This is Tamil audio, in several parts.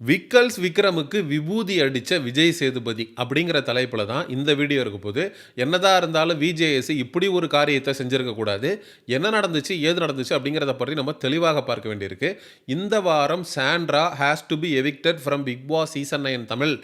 விக்கல்ஸ் விக்ரமுக்கு விபூதி அடிச்ச விஜய் சேதுபதி அப்படிங்கிற தலைப்புல தான் இந்த வீடியோ இருக்க போது. என்னதான் இருந்தாலும் விஜேஎஸ் இப்படி ஒரு காரியத்த செஞ்சிருக்க கூடாது. என்ன நடந்துச்சு, ஏது நடந்துச்சு அப்படிங்கிறத பற்றி நம்ம தெளிவாக பார்க்க வேண்டியிருக்கு. இந்த வாரம் Sandra has to be evicted from Bigg Boss season 9 Tamil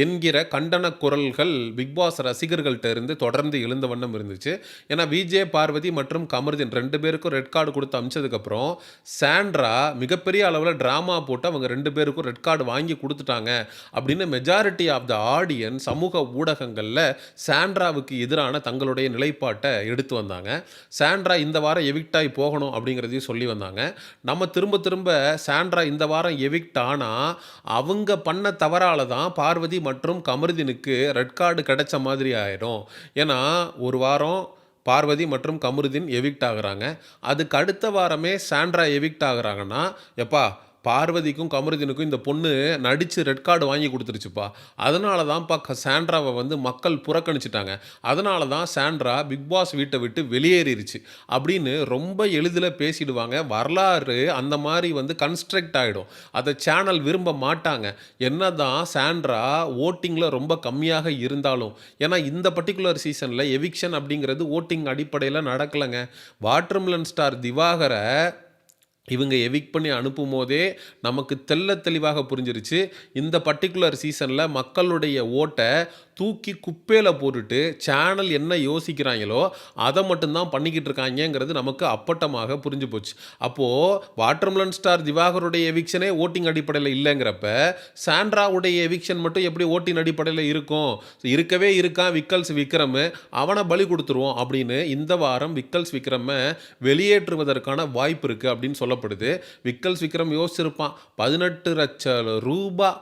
என்கிற கண்டன குரல்கள் பிக் பாஸ் ரசிகர்கள்ட்ட இருந்து தொடர்ந்து எழுந்த வண்ணம் இருந்துச்சு. ஏன்னா விஜே, பார்வதி மற்றும் கமருதீன் 2 பேருக்கும் ரெட் கார்டு கொடுத்து அமிச்சதுக்கப்புறம் சாண்ட்ரா மிகப்பெரிய அளவில் ட்ராமா போட்டு அவங்க 2 பேருக்கும் ரெட் கார்டு வாங்கி கொடுத்துட்டாங்க அப்படின்னு மெஜாரிட்டி ஆஃப் த ஆடியன்ஸ் சமூக ஊடகங்களில் சாண்ட்ராவுக்கு எதிரான தங்களுடைய நிலைப்பாட்டை எடுத்து வந்தாங்க. சாண்ட்ரா இந்த வாரம் எவிக்ட் ஆகி போகணும் அப்படிங்கிறதையும் சொல்லி வந்தாங்க. நம்ம திரும்ப திரும்ப சாண்ட்ரா இந்த வாரம் எவிக்ட் ஆனால் அவங்க பண்ண தவறால தான் பார்வதி மற்றும் கமருதீனுக்கு ரெட் கார்டு கிடைச்ச மாதிரி ஆயிடும். ஏன்னா ஒரு வாரம் பார்வதி மற்றும் கமருதீன் எவிக்ட் ஆகுறாங்க. அதுக்கு அடுத்த வாரமே சாண்ட்ரா எவிக்ட் ஆகுறாங்கன்னா, எப்பா பார்வதிக்கும் கமருதீனுக்கும் இந்த பொண்ணு நடித்து ரெட் கார்டு வாங்கி கொடுத்துருச்சுப்பா, அதனால தான்ப்பா சாண்ட்ராவை வந்து மக்கள் புறக்கணிச்சிட்டாங்க, அதனால தான் சாண்ட்ரா பிக் பாஸ் வீட்டை விட்டு வெளியேறிடுச்சு அப்படின்னு ரொம்ப எளிதில் பேசிடுவாங்க. வரலாறு அந்த மாதிரி வந்து கன்ஸ்ட்ரக்ட் ஆகிடும். அதை சேனல் விரும்ப மாட்டாங்க. என்ன தான் சாண்ட்ரா ஓட்டிங்கில் ரொம்ப கம்மியாக இருந்தாலும். ஏன்னா இந்த பர்டிகுலர் சீசனில் எவிக்ஷன் அப்படிங்கிறது ஓட்டிங் அடிப்படையில் நடக்கலைங்க. வாட்டர்மெலன் ஸ்டார் திவாகரை இவங்க எவிக் பண்ணி அனுப்பும் போதே நமக்கு தெள்ள தெளிவாக புரிஞ்சிருச்சு, இந்த பர்டிகுலர் சீசனில் மக்களுடைய ஓட்டை தூக்கி குப்பையில் போட்டுட்டு சேனல் என்ன யோசிக்கிறாங்களோ அதை மட்டும்தான் பண்ணிக்கிட்டு இருக்காங்கிறது நமக்கு அப்பட்டமாக புரிஞ்சு போச்சு. அப்போது வாட்டர்மெலன் ஸ்டார் திவாகருடைய எவிக்ஷனே ஓட்டிங் அடிப்படையில் இல்லைங்கிறப்ப சாண்ட்ராவுடைய எவிக்ஷன் மட்டும் எப்படி ஓட்டிங் அடிப்படையில் இருக்கும்? இருக்கவே இருக்கான் விக்கல்ஸ் விக்ரம், அவனை பலி கொடுத்துருவோம் அப்படின்னு இந்த வாரம் விக்கல்ஸ் விக்ரமை வெளியேற்றுவதற்கான வாய்ப்பு இருக்குது அப்படின்னு சொல்லப்படுது. விக்கல்ஸ் விக்ரம் யோசிச்சிருப்பான், 18 லட்சம் ரூபாய்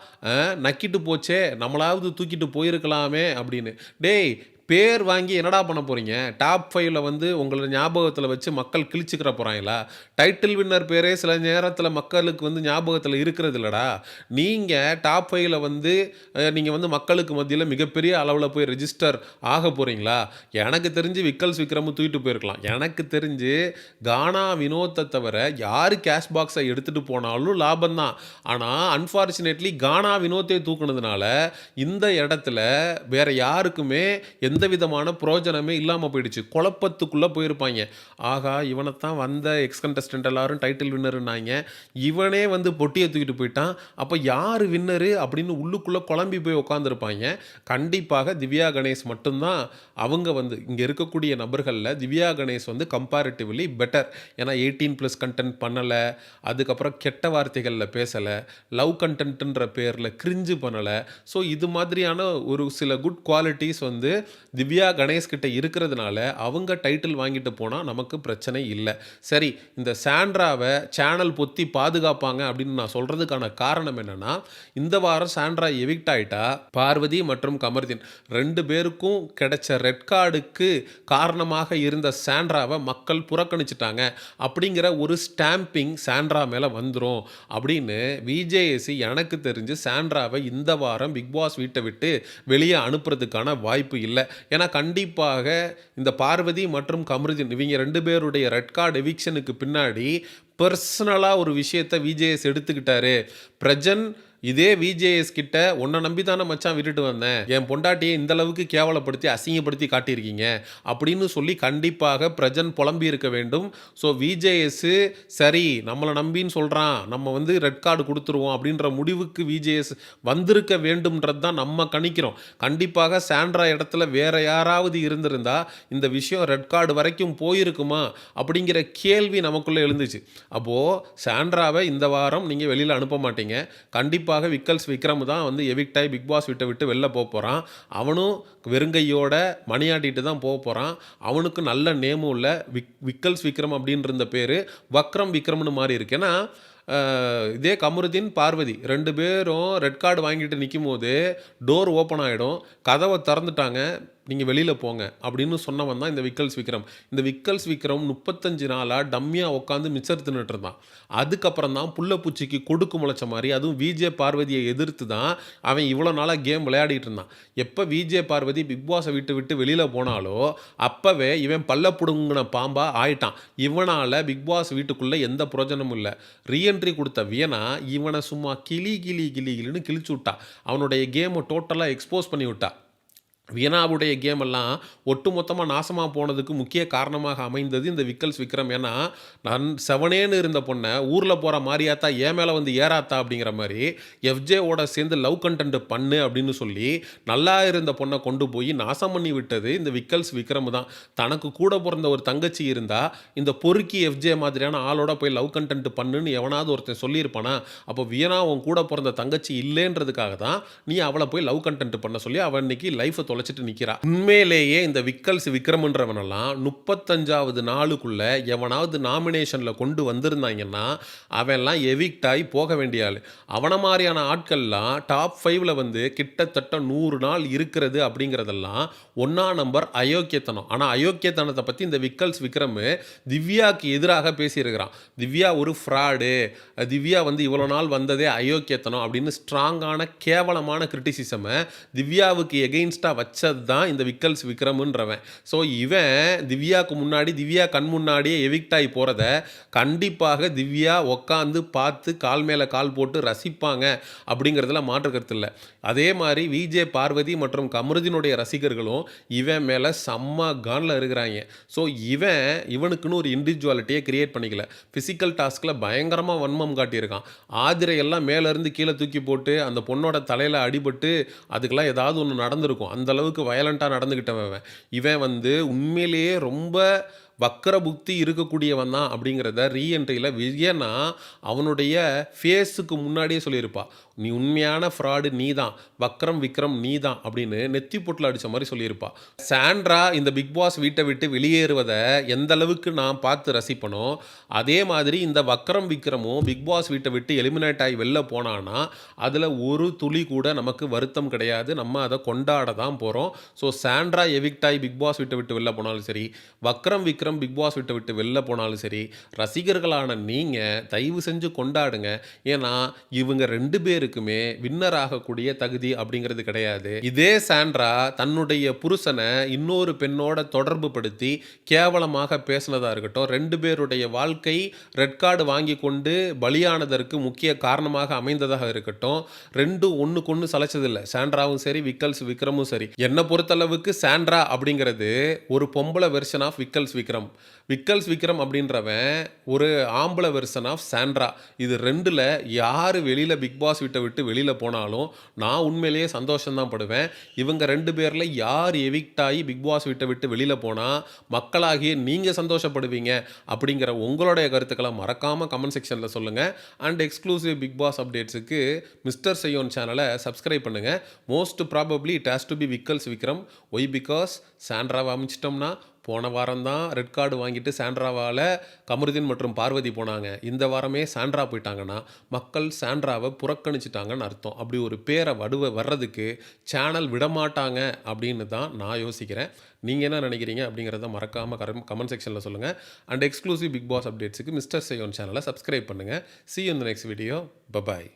நக்கிட்டு போச்சே, நம்மளாவது தூக்கிட்டு போயிருக்கலாம் அப்படின்னு. டேய், பேர் வாங்கி என்னடா பண்ண போகிறீங்க? டாப் 5ல் வந்து உங்களை ஞாபகத்தில் வச்சு மக்கள் கிழிச்சுக்கிற போகிறாங்களா? டைட்டில் வின்னர் பேரே சில நேரத்தில் மக்களுக்கு வந்து ஞாபகத்தில் இருக்கிறது இல்லைடா. நீங்கள் டாப் 5ல் வந்து நீங்கள் வந்து மக்களுக்கு மத்தியில் மிகப்பெரிய அளவில் போய் ரெஜிஸ்டர் ஆக போகிறீங்களா? எனக்கு தெரிஞ்சு விக்கல்ஸ் விக்ரமும் தூக்கிட்டு போயிருக்கலாம். எனக்கு தெரிஞ்சு கானா வினோத்தை தவிர யார் கேஷ் பாக்ஸை எடுத்துகிட்டு போனாலும் லாபம்தான். ஆனால் அன்ஃபார்ச்சுனேட்லி கானா வினோத்தை தூக்குனதுனால இந்த இடத்துல வேற யாருக்குமே எந்த விதமான பிரயோஜனமே இல்லாமல் போயிடுச்சு. குழப்பத்துக்குள்ளே போயிருப்பாங்க. ஆகா, இவனைத்தான் வந்த எக்ஸ் கண்டஸ்டன்ட் எல்லாரும் டைட்டில் வின்னருன்னாங்க, இவனே வந்து பொட்டியை தூக்கிட்டு போயிட்டான், அப்போ யார் வின்னரு அப்படின்னு உள்ளுக்குள்ளே குழம்பி போய் உட்காந்துருப்பாங்க. கண்டிப்பாக திவ்யா கணேஷ் மட்டும்தான் அவங்க வந்து இங்கே இருக்கக்கூடிய நபர்களில் திவ்யா கணேஷ் வந்து கம்பேரிட்டிவ்லி பெட்டர். ஏன்னா 18+ கண்டென்ட் பண்ணலை, அதுக்கப்புறம் கெட்ட வார்த்தைகளில் பேசலை, லவ் கண்டென்ட்ன்ற பேரில் கிரிஞ்சு பண்ணலை. ஸோ இது மாதிரியான ஒரு சில குட் குவாலிட்டிஸ் வந்து திவ்யா கணேஷ் கிட்ட இருக்கிறதுனால அவங்க டைட்டில் வாங்கிட்டு போனால் நமக்கு பிரச்சனை இல்லை. சரி, இந்த சாண்ட்ராவை சேனல் பொத்தி பாதுகாப்பாங்க அப்படின்னு நான் சொல்கிறதுக்கான காரணம் என்னென்னா, இந்த வாரம் சாண்ட்ரா எவிக்ட் ஆகிட்டா பார்வதி மற்றும் கமருதீன் 2 பேருக்கும் கிடைச்ச ரெட் கார்டுக்கு காரணமாக இருந்த சாண்ட்ராவை மக்கள் புறக்கணிச்சிட்டாங்க அப்படிங்கிற ஒரு ஸ்டாம்பிங் சாண்ட்ரா மேலே வந்துடும் அப்படின்னு விஜேஎஸ்சி எனக்கு தெரிஞ்சு சாண்ட்ராவை இந்த வாரம் பிக் பாஸ் வீட்டை விட்டு வெளியே அனுப்புறதுக்கான வாய்ப்பு இல்லை. ஏன்னா கண்டிப்பாக இந்த பார்வதி மற்றும் கமருதீன் இவங்க 2 பேருடைய ரெட் கார்டு எவிக்ஷனுக்கு பின்னாடி பர்சனலாக ஒரு விஷயத்தை விஜேஎஸ் எடுத்துக்கிட்டாரு. பிரஜன் இதே விஜேஎஸ் கிட்ட உன்னை நம்பி தானே மச்சான் விட்டுட்டு வந்தேன், என் பொண்டாட்டியை இந்த அளவுக்கு கேவலப்படுத்தி அசிங்கப்படுத்தி காட்டியிருக்கீங்க அப்படின்னு சொல்லி கண்டிப்பாக பிரஜன் புலம்பி இருக்க வேண்டும். ஸோ விஜேஎஸ் சரி நம்மளை நம்பின்னு சொல்கிறான், நம்ம வந்து ரெட் கார்டு கொடுத்துருவோம் அப்படின்ற முடிவுக்கு விஜேஎஸ் வந்திருக்க வேண்டும்ன்றது தான் நம்ம கணிக்கிறோம். கண்டிப்பாக சாண்ட்ரா இடத்துல வேற யாராவது இருந்திருந்தா இந்த விஷயம் ரெட் கார்டு வரைக்கும் போயிருக்குமா அப்படிங்கிற கேள்வி நமக்குள்ளே எழுந்துச்சு. அப்போது சாண்ட்ராவை இந்த வாரம் நீங்கள் வெளியில் அனுப்ப மாட்டீங்க. கண்டிப்பாக விக்கல்ஸ் விக்ரம் தான் வந்து எவிக்ட் ஆகி பிக் பாஸ் விட்டு விட்டு வெளில போக போகிறான். அவனும் வெறுங்கையோட மணியாட்டிட்டு தான் போக போகிறான். அவனுக்கு நல்ல நேமும் இல்லை. விக்கல்ஸ் விக்ரம் அப்படின்ற பேர் வக்ரம் விக்ரம்னு மாறி இருக்கு. ஏன்னா இதே கமருதீன் பார்வதி 2 பேரும் ரெட் கார்டு வாங்கிட்டு நிற்கும் போது டோர் ஓப்பன் ஆகிடும், கதவை திறந்துட்டாங்க, நீங்கள் வெளியில் போங்க அப்படின்னு சொன்னவன் தான் இந்த விக்கல்ஸ் விக்ரம். இந்த விக்கல்ஸ் விக்ரம் 35 நாளாக டம்மியாக உட்காந்து மிச்சர் தின்னுட்டு இருந்தான். அதுக்கப்புறம் தான் புள்ள பூச்சிக்கு கொடுக்கு முளைச்ச மாதிரி, அதுவும் விஜே பார்வதியை எதிர்த்து தான் அவன் இவ்வளோ நாளாக கேம் விளையாடிட்டு இருந்தான். எப்போ விஜே பார்வதி பிக் பாஸை விட்டு விட்டு வெளியில் போனாலோ அப்போவே இவன் பல்ல புடுங்கின பாம்பா ஆயிட்டான். இவனால் பிக் பாஸ் வீட்டுக்குள்ளே எந்த பிரயோஜனமும் இல்லை. ரீஎன்ட்ரி கொடுத்த வியனா இவனை சும்மா கிளி கிளி கிளி கிளின்னு கிழிச்சு விட்டா. அவனுடைய கேமை டோட்டலாக எக்ஸ்போஸ் பண்ணி விட்டா. வியனாவுடைய கேம் எல்லாம் ஒட்டுமொத்தமாக நாசமாக போனதுக்கு முக்கிய காரணமாக அமைந்தது இந்த விக்கல்ஸ் விக்ரம். ஏன்னா நான் செவனேன்னு இருந்த பொண்ணை ஊரில் போகிற மாதிரியாத்தா ஏன் மேலே வந்து ஏறாத்தா அப்படிங்கிற மாதிரி எஃப்ஜேவோட சேர்ந்து லவ் கண்டென்ட் பண்ணு அப்படின்னு சொல்லி நல்லா இருந்த பொண்ணை கொண்டு போய் நாசம் பண்ணி விட்டது இந்த விக்கல்ஸ் விக்ரம் தான். தனக்கு கூட பிறந்த ஒரு தங்கச்சி இருந்தால் இந்த பொறுக்கி எஃப்ஜே மாதிரியான ஆளோட போய் லவ் கண்டென்ட் பண்ணுன்னு எவனாவது ஒருத்தன் சொல்லியிருப்பானா? அப்போ வியனா உன் கூட பிறந்த தங்கச்சி இல்லைன்றதுக்காக தான் நீ அவளை போய் லவ் கண்டென்ட் பண்ண சொல்லி அவன் இன்னைக்கு லைஃபை தொலைச்சிட்டு நிற்கிறா. உண்மையிலேயே இந்த விக்கல்ஸ் விக்ரம்ன்றவனெல்லாம் 35வது நாளுக்குள்ள எவனாவது நாமினேஷனில் கொண்டு வந்திருந்தாங்கன்னா அவன்லாம் எவிக்ட் ஆகி போக வேண்டிய ஆள். அவனை மாதிரியான ஆட்கள்லாம் டாப் 5ல் வந்து கிட்டத்தட்ட 100 நாள் இருக்கிறது அப்படிங்கிறதெல்லாம் 1ஆம் நம்பர் அயோக்கியத்தனம். ஆனால் அயோக்கியத்தனத்தை பற்றி இந்த விக்கல்ஸ் விக்ரம் திவ்யாவுக்கு எதிராக பேசியிருக்கிறான். திவ்யா ஒரு ஃப்ராடு, திவ்யா வந்து இவ்வளோ நாள் வந்ததே அயோக்கியத்தனம் அப்படின்னு ஸ்ட்ராங்கான கேவலமான கிரிட்டிசிசமை திவ்யாவுக்கு எகெயின்ஸ்டாக வச்சது தான் இந்த விக்கல்ஸ் விக்ரம்ன்றவன். ஸோ இவன் திவ்யாவுக்கு முன்னாடி, திவ்யா கண் முன்னாடியே எவிக்ட் ஆகி போகிறத கண்டிப்பாக திவ்யா உட்காந்து பார்த்து கால் மேலே கால் போட்டு ரசிப்பாங்க அப்படிங்கிறதுல மாற்று கருத்து இல்லை. அதே மாதிரி விஜே பார்வதி மற்றும் கமருதீனுடைய ரசிகர்களும் இவன் மேலே செம்ம கானில் இருக்கிறாங்க. ஸோ இவனுக்குன்னு ஒரு இண்டிவிஜுவாலிட்டியை கிரியேட் பண்ணிக்கல. ஃபிசிக்கல் டாஸ்கில் பயங்கரமாக வன்மம் காட்டியிருக்கான். ஆதிரையெல்லாம் மேலேருந்து கீழே தூக்கி போட்டு அந்த பொண்ணோட தலையில் அடிபட்டு அதுக்கெல்லாம் ஏதாவது ஒன்று நடந்திருக்கும். அந்த அளவுக்கு வயலண்ட்டாக நடந்துக்கிட்டவன் இவன் வந்து உண்மையிலேயே ரொம்ப வக்கர புக்தி இருக்கக்கூடியவன் தான் அப்படிங்கிறத ரீஎன்ட்ரியில் விஜயனா அவனுடைய ஃபேஸுக்கு முன்னாடியே சொல்லியிருப்பா. நீ உண்மையான ஃப்ராடு நீ தான், வக்ரம் விக்ரம் நீ தான் அப்படின்னு நெத்தி பொட்டில் அடித்த மாதிரி சொல்லியிருப்பா. சாண்ட்ரா இந்த பிக் பாஸ் வீட்டை விட்டு வெளியேறுவதை எந்த அளவுக்கு நான் பார்த்து ரசிப்பனோ அதே மாதிரி இந்த வக்ரம் விக்ரமும் பிக் பாஸ் வீட்டை விட்டு எலிமினேட் ஆகி வெளில போனான்னா அதில் ஒரு துளி கூட நமக்கு வருத்தம் கிடையாது. நம்ம அதை கொண்டாட தான் போகிறோம். ஸோ சாண்ட்ரா எவிக்ட் ஆகி பிக் பாஸ் வீட்டை விட்டு வெளில போனாலும் சரி, வக்ரம் விக்ரம் பிக் பாஸ் வீட்டை விட்டு வெளில போனாலும் சரி, ரசிகர்களான நீங்கள் தயவு செஞ்சு கொண்டாடுங்க. ஏன்னா இவங்க 2 பேருக்குமே வின்னர் ஆகக்கூடிய தகுதி அப்படிங்கிறது கிடையாது. இதே சாண்ட்ரா தன்னுடைய புருஷனை இன்னொரு பெண்ணோட தொடர்பு படுத்தி கேவலமாக பேசினதா இருக்கட்டும், 2 பேருடைய வாழ்க்கை ரெட் கார்டு வாங்கி கொண்டு பலியானதற்கு முக்கிய காரணமாக அமைந்ததாக இருக்கட்டும், 2 ஒன்றுக்கு ஒன்று சலைச்சதில்லை. சாண்ட்ராவும் சரி, விக்கல்ஸ் விக்ரமும் சரி. என்னை பொறுத்தளவுக்கு சாண்ட்ரா அப்படிங்கிறது ஒரு பொம்பளை வெர்ஷன் ஆஃப் விக்கல்ஸ் விக்ரம். விக்கல்ஸ் விக்ரம் அப்படின்றவன் ஒரு ஆம்பளை வெர்ஷன் ஆஃப் சாண்ட்ரா. இது 2ல் யார் வெளியில் பிக் பாஸ் வீட்டை விட்டு வெளியில் போனாலும் நான் உண்மையிலேயே சந்தோஷம்தான் படுவேன். இவங்க 2 பேரில் யார் எவிக்ட் ஆகி பிக் பாஸ் வீட்டை விட்டு வெளியில் போனால் மக்களாகிய நீங்கள் சந்தோஷப்படுவீங்க அப்படிங்கிற உங்களுடைய கருத்துக்களை மறக்காமல் கமெண்ட் செக்ஷனில் சொல்லுங்கள். அண்ட் எக்ஸ்க்ளூசிவ் பிக் பாஸ் அப்டேட்ஸுக்கு மிஸ்டர் செய்யோன் சேனலை சப்ஸ்கிரைப் பண்ணுங்கள். Most probably it has to be Vikkals Vikram. Why because சாண்ட்ராவை அமைச்சிட்டோம்னா போன வாரம் தான் ரெட் கார்டு வாங்கிட்டு சாண்ட்ராவால் கமருதீன் மற்றும் பார்வதி போனாங்க. இந்த வாரமே சாண்ட்ரா போயிட்டாங்கன்னா மக்கள் சாண்ட்ராவை புறக்கணிச்சிட்டாங்கன்னு அர்த்தம். அப்படி ஒரு பேரை வர்றதுக்கு சேனல் விடமாட்டாங்க அப்படின்னு தான் நான் யோசிக்கிறேன். நீங்கள் என்ன நினைக்கிறீங்க அப்படிங்கிறத மறக்காமல் கமெண்ட் செக்ஷனில் சொல்லுங்கள். அண்ட் எக்ஸ்க்ளூசிவ் பிக் பாஸ் அப்டேட்ஸுக்கு மிஸ்டர் செய்யோன் சேனலை சப்ஸ்கிரைப் பண்ணுங்கள். See you in the next video. Bye bye.